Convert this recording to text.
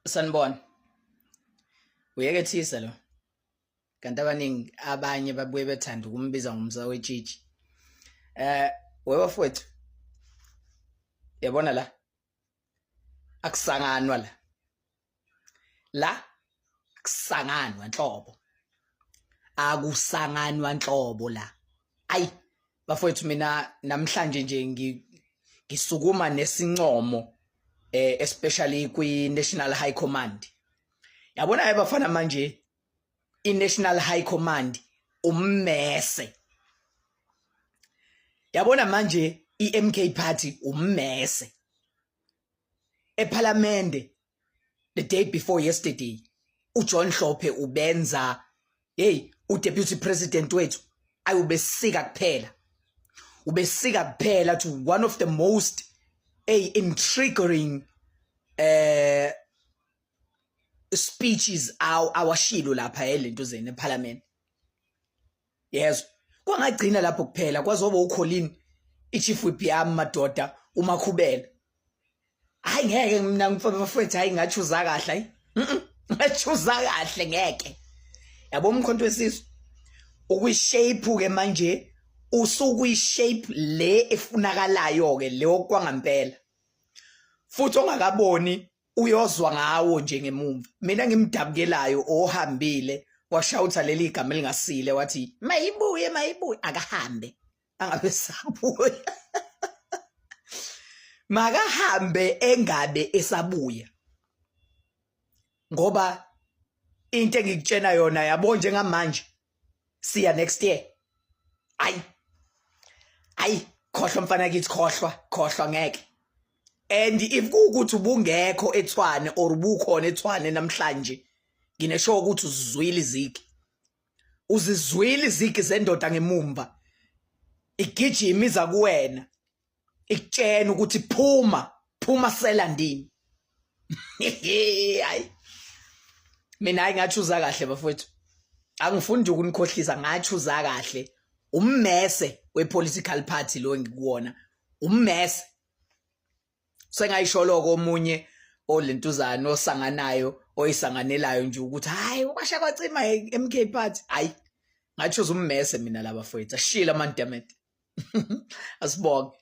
Sanibona. Uyekethisa lo. Kanti abaningi abanye babuye bethanda ukumbiza ngomza wetshitshi. Wewafowethu. Yabona la. Akusanganwa la. La akusanganwa nhlobo. Akusanganwa nhlobo la. Ayi, bafowethu mina namhlanje nje ngisukuma nesincomo especially kwi National High Command. Yabona ayabafana manje iNational High Command ummese. Yabona manje iMK Party ummese. eParliament the day before yesterday uJohn Hlophe ubenza uDeputy President wethu ayubesika kuphela. Ubesika kuphela to one of the most intriguing speeches awashilo lapha elento zene eParliament. Yes, kwangagcina lapho kuphela kwazoba uColin iChief Whip yami madoda uMakhubela. Hayi ngeke mina mfowethu hayi ngachuza kahle ngachuza kahle ngeke. Yabo umkhonto wesizwe ukuyishape ke manje usukuyishape le efunakalayo ke le okwangampela. Futhi ongakaboni uyozwa ngawo nje ngemumva. Mina ngimdabukelayo ohambile washawutha leli igama elingasile wathi mayibuye akahambe angabe sabuya. Makahambe engabe esabuya. Ngoba into engikutshena yona yabo njengamanje siya next year. Ayi khohlwa mfana kithi khohlwa ngeke. And if kuukuthi ubungekho eTshwane or ubukhona eTshwane namhlanje nginesho ukuthi uzizwile iziki. Uzizwile iziki zendoda ngemumva. Igijima iza kuwena. Ikutshena ukuthi phuma selandini. Hayi. Mina ayingachuza kahle bafowethu. Angifundi ukunikhohlisa ngachuza kahle. Ummese wepolitical party lo ngikuwona. Ummese. Sengayisho lokho omunye olentuzana osanganayo oyisanganelayo nje ukuthi hayi ukwasha kwacima MK Party. Hayi. Ngachuza ummese mina laba bafowethu. Ashila amandamet. Asibonge.